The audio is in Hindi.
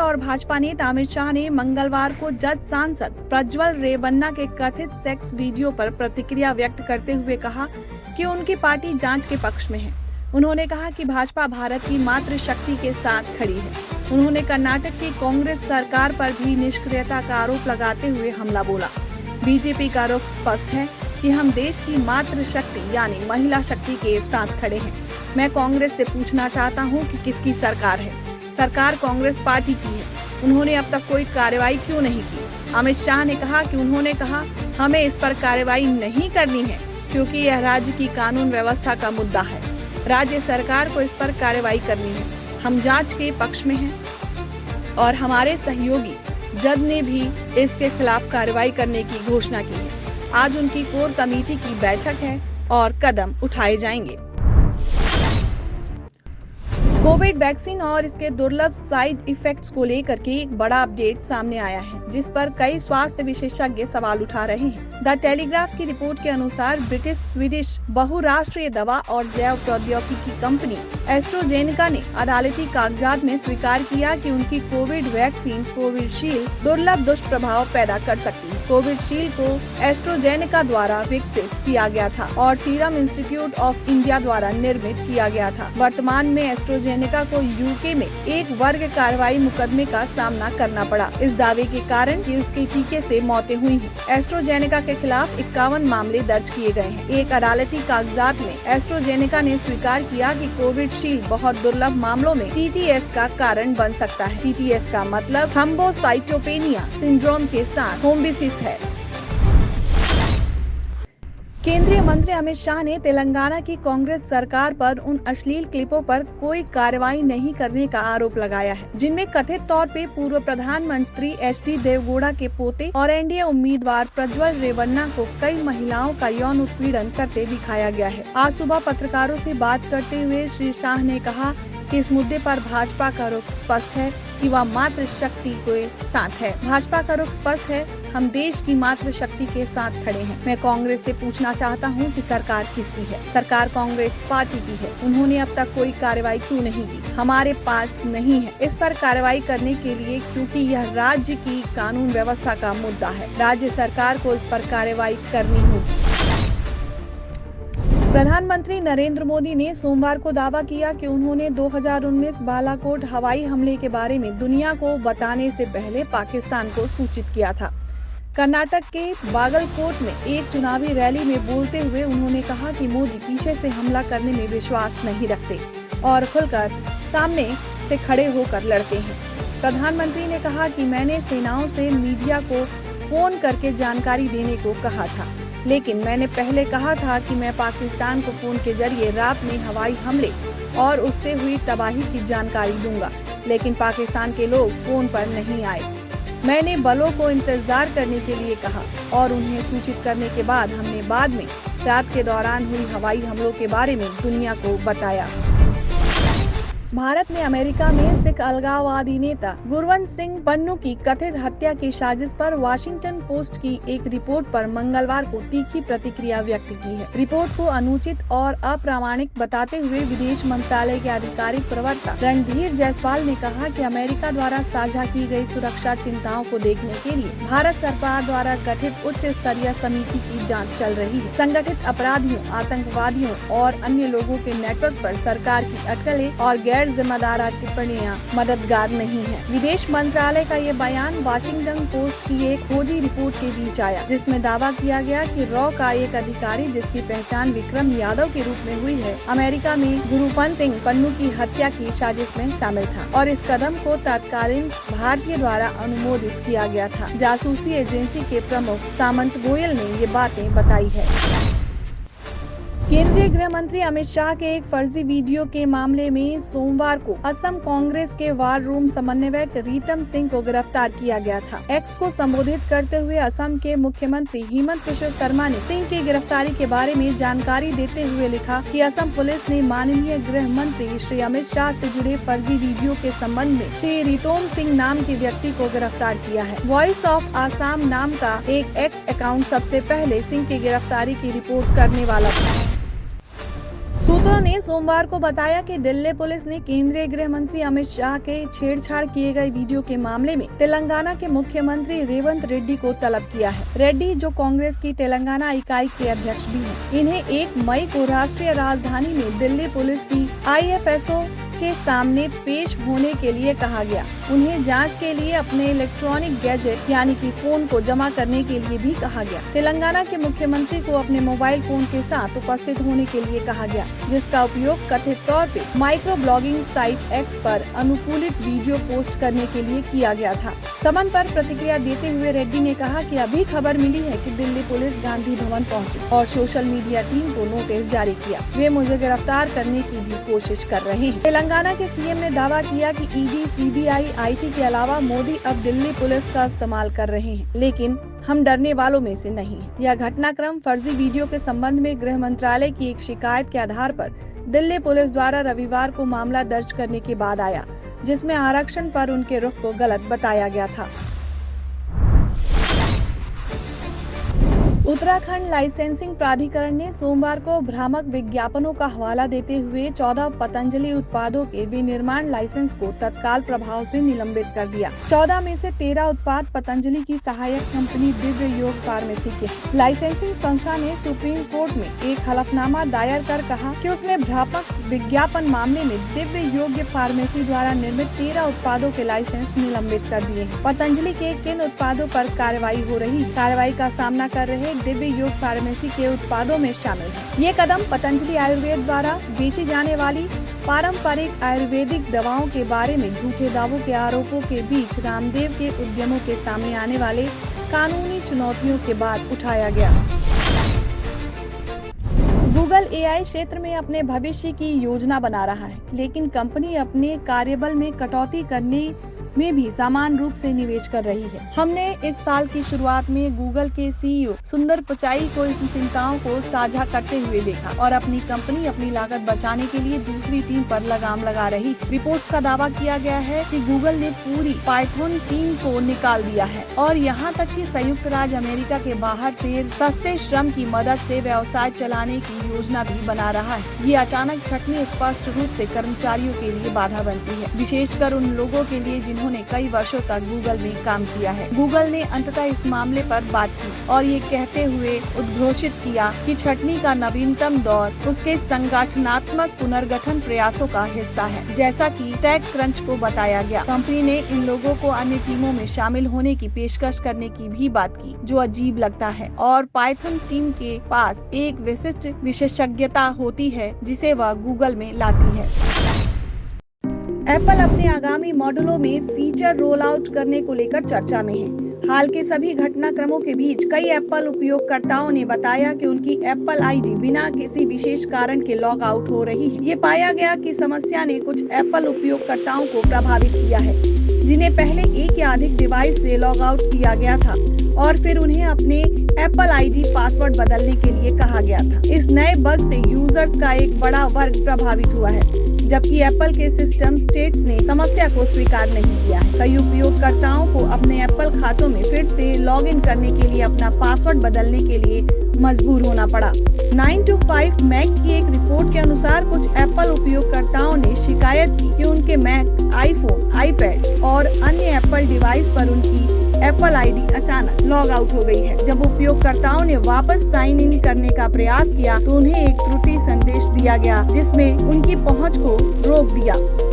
और भाजपा नेता अमित शाह ने मंगलवार को जज सांसद प्रज्वल रेवन्ना के कथित सेक्स वीडियो पर प्रतिक्रिया व्यक्त करते हुए कहा कि उनकी पार्टी जांच के पक्ष में है। उन्होंने कहा कि भाजपा भारत की मातृशक्ति के साथ खड़ी है। उन्होंने कर्नाटक की कांग्रेस सरकार पर भी निष्क्रियता का आरोप लगाते हुए हमला बोला। बीजेपी का रुख स्पष्ट है कि हम देश की मातृशक्ति यानी महिला शक्ति के साथ खड़े हैं। मैं कांग्रेस से पूछना चाहता हूं कि किसकी सरकार है? सरकार कांग्रेस पार्टी की है। उन्होंने अब तक कोई कार्रवाई क्यों नहीं की? अमित शाह ने कहा कि उन्होंने कहा हमें इस पर कार्रवाई नहीं करनी है क्योंकि यह राज्य की कानून व्यवस्था का मुद्दा है। राज्य सरकार को इस पर कार्रवाई करनी है। हम जांच के पक्ष में हैं और हमारे सहयोगी जज ने भी इसके खिलाफ कार्रवाई करने की घोषणा की है। आज उनकी कोर कमेटी की बैठक है और कदम उठाए जाएंगे। कोविड वैक्सीन और इसके दुर्लभ साइड इफेक्ट्स को लेकर के एक बड़ा अपडेट सामने आया है, जिस पर कई स्वास्थ्य विशेषज्ञ सवाल उठा रहे हैं। द टेलीग्राफ की रिपोर्ट के अनुसार ब्रिटिश स्वीडिश बहुराष्ट्रीय दवा और जैव प्रौद्योगिकी कंपनी एस्ट्राजेनेका ने अदालती कागजात में स्वीकार किया कि उनकी कोविड वैक्सीन कोविशील्ड दुर्लभ दुष्प्रभाव पैदा कर सकती है। कोविशील्ड को एस्ट्राजेनेका द्वारा विकसित किया गया था और सीरम इंस्टीट्यूट ऑफ इंडिया द्वारा निर्मित किया गया था। वर्तमान में एस्ट्राजेनेका को यूके में एक वर्ग कार्रवाई मुकदमे का सामना करना पड़ा इस दावे के कारण कि उसके टीके से मौतें हुई हैं। एस्ट्राजेनेका के खिलाफ 51 मामले दर्ज किए गए हैं। एक अदालती कागजात में एस्ट्राजेनेका ने स्वीकार किया कि कोविशील्ड बहुत दुर्लभ मामलों में टीटीएस का कारण बन सकता है। टीटीएस का मतलब थ्रोम्बोसाइटोपेनिया सिंड्रोम के साथ थ्रोम्बिसिस है। केंद्रीय मंत्री अमित शाह ने तेलंगाना की कांग्रेस सरकार पर उन अश्लील क्लिपों पर कोई कार्रवाई नहीं करने का आरोप लगाया है, जिनमें कथित तौर पे पूर्व प्रधानमंत्री एचडी देवेगौड़ा के पोते और एनडीए उम्मीदवार प्रज्वल रेवन्ना को कई महिलाओं का यौन उत्पीड़न करते दिखाया गया है। आज सुबह पत्रकारों से बात करते हुए श्री शाह ने कहा कि इस मुद्दे पर भाजपा का रुख स्पष्ट है कि वह मातृशक्ति के साथ है। भाजपा का रुख स्पष्ट है, हम देश की मातृशक्ति के साथ खड़े हैं। मैं कांग्रेस से पूछना चाहता हूं कि सरकार किसकी है? सरकार कांग्रेस पार्टी की है। उन्होंने अब तक कोई कार्रवाई क्यों नहीं की? हमारे पास नहीं है इस पर कार्रवाई करने के लिए, क्योंकि यह राज्य की कानून व्यवस्था का मुद्दा है। राज्य सरकार को इस पर कार्रवाई करनी होगी। प्रधानमंत्री नरेंद्र मोदी ने सोमवार को दावा किया कि उन्होंने 2019 बालाकोट हवाई हमले के बारे में दुनिया को बताने से पहले पाकिस्तान को सूचित किया था। कर्नाटक के बागलकोट में एक चुनावी रैली में बोलते हुए उन्होंने कहा कि मोदी पीछे से हमला करने में विश्वास नहीं रखते और खुलकर सामने से खड़े होकर लड़ते हैं। प्रधानमंत्री ने कहा कि मैंने सेनाओं से मीडिया को फोन करके जानकारी देने को कहा था, लेकिन मैंने पहले कहा था कि मैं पाकिस्तान को फोन के जरिए रात में हवाई हमले और उससे हुई तबाही की जानकारी दूंगा, लेकिन पाकिस्तान के लोग फोन पर नहीं आए। मैंने बलों को इंतजार करने के लिए कहा और उन्हें सूचित करने के बाद हमने बाद में रात के दौरान हुई हवाई हमलों के बारे में दुनिया को बताया। भारत ने अमेरिका में सिख अलगाववादी नेता गुरवंत सिंह पन्नू की कथित हत्या की साजिश पर वाशिंगटन पोस्ट की एक रिपोर्ट पर मंगलवार को तीखी प्रतिक्रिया व्यक्त की है। रिपोर्ट को अनुचित और अप्रामाणिक बताते हुए विदेश मंत्रालय के आधिकारिक प्रवक्ता रणधीर जायसवाल ने कहा कि अमेरिका द्वारा साझा की गई सुरक्षा चिंताओं को देखने के लिए भारत सरकार द्वारा गठित उच्च स्तरीय समिति की जाँच चल रही है। संगठित अपराधियों, आतंकवादियों और अन्य लोगों के नेटवर्क पर सरकार की अटकलें और गैर जिम्मेदार टिप्पणियां मददगार नहीं है। विदेश मंत्रालय का ये बयान वाशिंगटन पोस्ट की एक खोजी रिपोर्ट के बीच आया, जिसमें दावा किया गया कि रॉ का एक अधिकारी, जिसकी पहचान विक्रम यादव के रूप में हुई है, अमेरिका में गुरवंत सिंह पन्नू की हत्या की साजिश में शामिल था और इस कदम को तत्कालीन भारतीय द्वारा अनुमोदित किया गया था। जासूसी एजेंसी के प्रमुख सामंत गोयल ने ये बातें बताई है। केंद्रीय गृह मंत्री अमित शाह के एक फर्जी वीडियो के मामले में सोमवार को असम कांग्रेस के वार रूम समन्वयक रीतम सिंह को गिरफ्तार किया गया था। एक्स को संबोधित करते हुए असम के मुख्यमंत्री हेमंत बिश्व शर्मा ने सिंह की गिरफ्तारी के बारे में जानकारी देते हुए लिखा कि असम पुलिस ने माननीय गृह मंत्री श्री अमित शाह से जुड़े फर्जी वीडियो के संबंध में श्री रितोम सिंह नाम के व्यक्ति को गिरफ्तार किया है। वॉइस ऑफ आसाम नाम का एक एक्स अकाउंट सबसे पहले सिंह की गिरफ्तारी की रिपोर्ट करने वाला था। सूत्रों सूत्रों ने सोमवार को बताया कि दिल्ली पुलिस ने केंद्रीय गृह मंत्री अमित शाह के छेड़छाड़ किए गए वीडियो के मामले में तेलंगाना के मुख्यमंत्री रेवंत रेड्डी को तलब किया है। रेड्डी, जो कांग्रेस की तेलंगाना इकाई के अध्यक्ष भी हैं, इन्हें 1 मई को राष्ट्रीय राजधानी में दिल्ली पुलिस की IFSO के सामने पेश होने के लिए कहा गया। उन्हें जांच के लिए अपने इलेक्ट्रॉनिक गैजेट यानी कि फोन को जमा करने के लिए भी कहा गया। तेलंगाना के मुख्यमंत्री को अपने मोबाइल फोन के साथ उपस्थित होने के लिए कहा गया, जिसका उपयोग कथित तौर पे माइक्रो ब्लॉगिंग साइट X पर अनुकूलित वीडियो पोस्ट करने के लिए किया गया था। समन पर प्रतिक्रिया देते हुए रेड्डी ने कहा कि अभी खबर मिली है कि दिल्ली पुलिस गांधी भवन पहुंची और सोशल मीडिया टीम को नोटिस जारी किया। वे मुझे गिरफ्तार करने की भी कोशिश कर रहे हैं। तेलंगाना के सीएम ने दावा किया कि ED, CBI, IT के अलावा मोदी अब दिल्ली पुलिस का इस्तेमाल कर रहे हैं, लेकिन हम डरने वालों में से नहीं हैं। यह घटनाक्रम फर्जी वीडियो के संबंध में गृह मंत्रालय की एक शिकायत के आधार पर दिल्ली पुलिस द्वारा रविवार को मामला दर्ज करने के बाद आया, जिसमें आरक्षण पर उनके रुख को गलत बताया गया था। उत्तराखंड लाइसेंसिंग प्राधिकरण ने सोमवार को भ्रामक विज्ञापनों का हवाला देते हुए 14 पतंजलि उत्पादों के विनिर्माण लाइसेंस को तत्काल प्रभाव से निलंबित कर दिया। 14 में से 13 उत्पाद पतंजलि की सहायक कंपनी दिव्य योग फार्मेसी के। लाइसेंसिंग संस्था ने सुप्रीम कोर्ट में एक हलफनामा दायर कर कहा कि उसने भ्रामक विज्ञापन मामले में दिव्य योग फार्मेसी द्वारा निर्मित 13 उत्पादों के लाइसेंस निलंबित कर दिए हैं। पतंजलि के किन उत्पादों पर कार्रवाई हो रही, कार्रवाई का सामना कर रहे दिव्य योग फार्मेसी के उत्पादों में शामिल है। ये कदम पतंजलि आयुर्वेद द्वारा बेची जाने वाली पारंपरिक आयुर्वेदिक दवाओं के बारे में झूठे दावों के आरोपों के बीच रामदेव के उद्यमों के सामने आने वाले कानूनी चुनौतियों के बाद उठाया गया। गूगल AI क्षेत्र में अपने भविष्य की योजना बना रहा है, लेकिन कंपनी अपने कार्यबल में कटौती करने में भी समान रूप से निवेश कर रही है। हमने इस साल की शुरुआत में गूगल के CEO सुंदर पिचाई को इन चिंताओं को साझा करते हुए देखा और अपनी कंपनी अपनी लागत बचाने के लिए दूसरी टीम पर लगाम लगा रही। रिपोर्ट्स का दावा किया गया है कि गूगल ने पूरी पाइथन टीम को निकाल दिया है और यहाँ तक कि संयुक्त राज्य अमेरिका के बाहर से सस्ते श्रम की मदद से व्यवसाय चलाने की योजना भी बना रहा है। ये अचानक छटनी स्पष्ट रूप से कर्मचारियों के लिए बाधा बनती है, विशेषकर उन लोगों के लिए जिन्होंने कई वर्षों तक गूगल में काम किया है। गूगल ने अंततः इस मामले पर बात की और ये कहते हुए उद्घोषित किया कि छटनी का नवीनतम दौर उसके संगठनात्मक पुनर्गठन प्रयासों का हिस्सा है, जैसा कि टेक क्रंच को बताया गया। कंपनी ने इन लोगों को अन्य टीमों में शामिल होने की पेशकश करने की भी बात की, जो अजीब लगता है। और पाइथन टीम के पास एक विशिष्ट विशेषज्ञता होती है जिसे वह गूगल में लाती है। एप्पल अपने आगामी मॉडलों में फीचर रोल आउट करने को लेकर चर्चा में है। हाल के सभी घटनाक्रमों के बीच कई एप्पल उपयोगकर्ताओं ने बताया कि उनकी एप्पल ID बिना किसी विशेष कारण के लॉग आउट हो रही है। ये पाया गया कि समस्या ने कुछ एप्पल उपयोगकर्ताओं को प्रभावित किया है, जिन्हें पहले एक या अधिक डिवाइस से लॉग आउट किया गया था और फिर उन्हें अपने एप्पल ID पासवर्ड बदलने के लिए कहा गया था। इस नए बग से यूजर्स का एक बड़ा वर्ग प्रभावित हुआ है, जबकि एप्पल के सिस्टम स्टेट्स ने समस्या को स्वीकार नहीं किया है। कई उपयोगकर्ताओं को अपने एप्पल खातों में फिर से लॉगिन करने के लिए अपना पासवर्ड बदलने के लिए मजबूर होना पड़ा। 9 to 5 मैक की एक रिपोर्ट के अनुसार कुछ एप्पल उपयोगकर्ताओं ने शिकायत की कि उनके मैक, आईफोन, आईपैड और अन्य एप्पल डिवाइस पर उनकी एप्पल ID अचानक लॉग आउट हो गई है। जब उपयोगकर्ताओं ने वापस साइन इन करने का प्रयास किया तो उन्हें एक त्रुटि संदेश दिया गया, जिसमें उनकी पहुंच को रोक दिया।